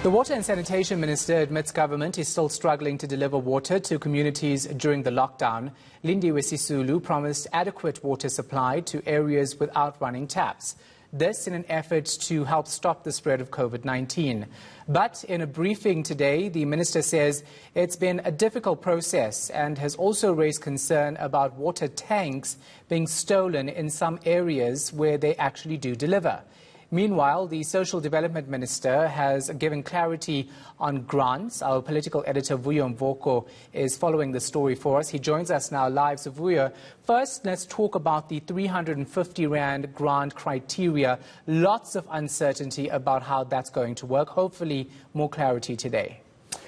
The Water and Sanitation Minister admits government is still struggling to deliver water to communities during the lockdown. Lindiwe Sisulu promised adequate water supply to areas without running taps. This in an effort to help stop the spread of COVID-19. But in a briefing today, the minister says it's been a difficult process and has also raised concern about water tanks being stolen in some areas where they actually do deliver. Meanwhile, the Social Development Minister has given clarity on grants. Our political editor, Vuyo Mvoko, is following the story for us. He joins us now live. So, Vuyo, first, let's talk about the 350 Rand grant criteria. Lots of uncertainty about how that's going to work. Hopefully, more clarity today.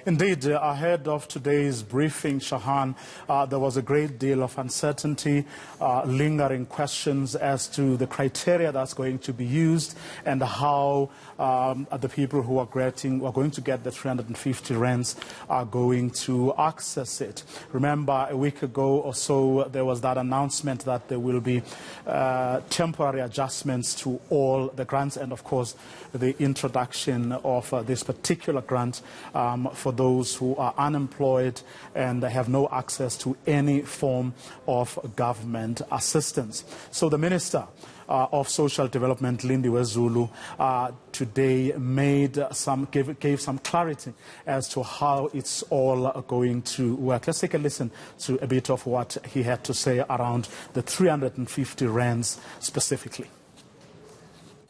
Indeed, ahead of today's briefing, Shahan, there was a great deal of uncertainty, lingering questions as to the criteria that's going to be used and how the people who are going to get the 350 rands are going to access it. Remember, a week ago or so, there was that announcement that there will be temporary adjustments to all the grants and, of course, the introduction of this particular grant for those who are unemployed and have no access to any form of government assistance. So the Minister of Social Development, Lindiwe Zulu, today gave some clarity as to how it's all going to work. Let's take a listen to a bit of what he had to say around the 350 rands specifically.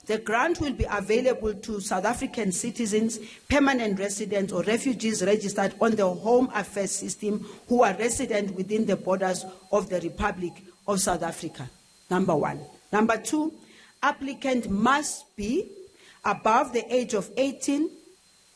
The grant will be available to South African citizens, permanent residents or refugees registered on the Home Affairs system who are resident within the borders of the Republic of South Africa, number one. Number two, applicant must be above the age of 18,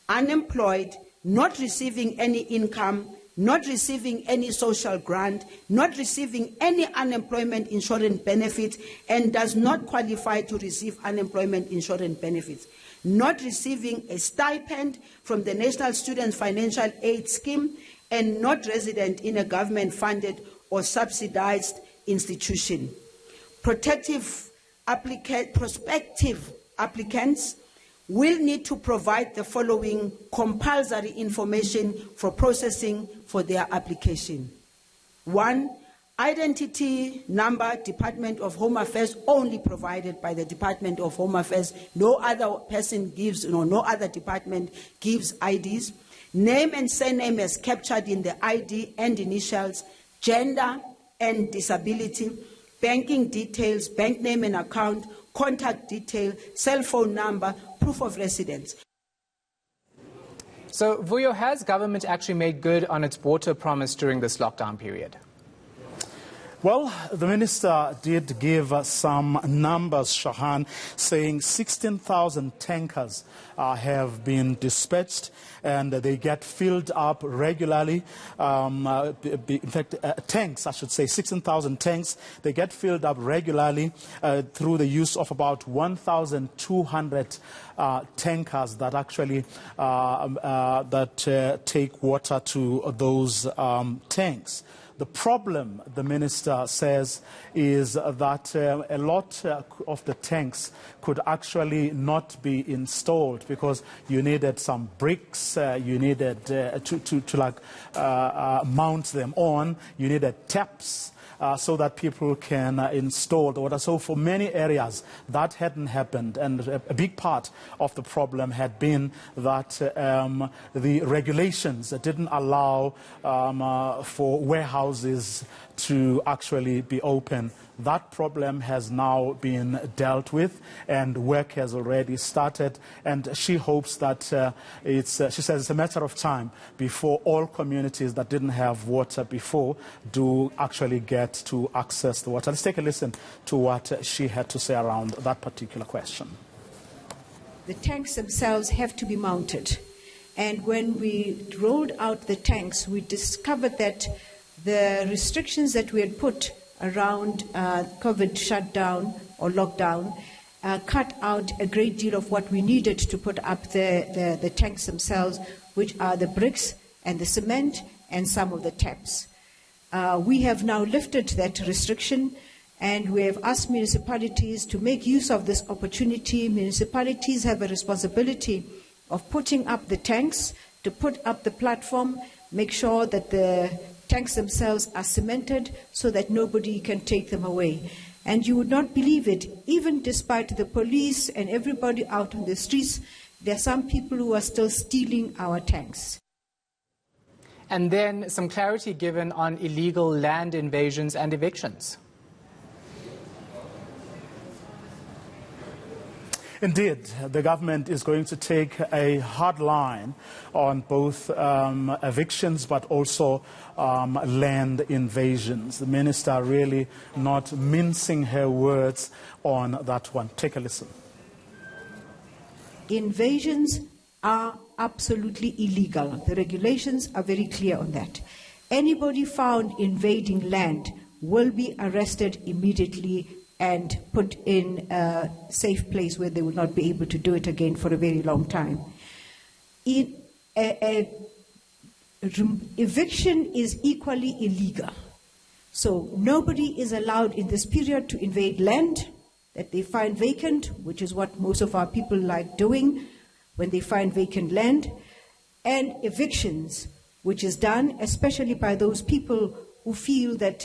unemployed, not receiving any income, not receiving any social grant, not receiving any unemployment insurance benefits, and does not qualify to receive unemployment insurance benefits, not receiving a stipend from the National Student Financial Aid Scheme, and not resident in a government-funded or subsidized institution. Prospective applicants will need to provide the following compulsory information for processing for their application. 1, identity number, Department of Home Affairs, only provided by the Department of Home Affairs. No other person gives, no other department gives IDs. Name and surname as captured in the ID and initials, gender and disability, banking details, bank name and account, contact detail, cell phone number, proof of residence. So, Vuyo, has government actually made good on its water promise during this lockdown period? Well, the minister did give some numbers, Shahan, saying 16,000 tankers have been dispatched and they get filled up regularly. In fact, tanks, I should say, 16,000 tanks, they get filled up regularly through the use of about 1,200 tankers that actually take water to those tanks. The problem, the minister says, is that a lot of the tanks could actually not be installed because you needed some bricks, you needed to mount them on, you needed taps. So that people can install the water. So for many areas, that hadn't happened. And a big part of the problem had been that the regulations didn't allow for warehouses to actually be open. That problem has now been dealt with and work has already started, and she hopes that she says it's a matter of time before all communities that didn't have water before do actually get to access the water. Let's take a listen to what she had to say around that particular question. The tanks themselves have to be mounted, and when we rolled out the tanks, we discovered that the restrictions that we had put around COVID shutdown or lockdown cut out a great deal of what we needed to put up the tanks themselves, which are the bricks and the cement and some of the taps. We have now lifted that restriction, and we have asked municipalities to make use of this opportunity. Municipalities have a responsibility of putting up the tanks, to put up the platform, make sure that the tanks themselves are cemented so that nobody can take them away. And you would not believe it, even despite the police and everybody out on the streets, there are some people who are still stealing our tanks. And then some clarity given on illegal land invasions and evictions. Indeed, the government is going to take a hard line on both evictions but also land invasions. The minister really not mincing her words on that one. Take a listen. Invasions are absolutely illegal. The regulations are very clear on that. Anybody found invading land will be arrested immediately and put in a safe place where they will not be able to do it again for a very long time. Eviction is equally illegal. So nobody is allowed in this period to invade land that they find vacant, which is what most of our people like doing when they find vacant land, and evictions, which is done especially by those people who feel that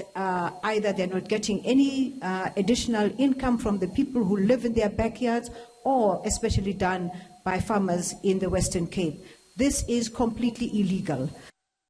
either they're not getting any additional income from the people who live in their backyards, or especially done by farmers in the Western Cape. This is completely illegal.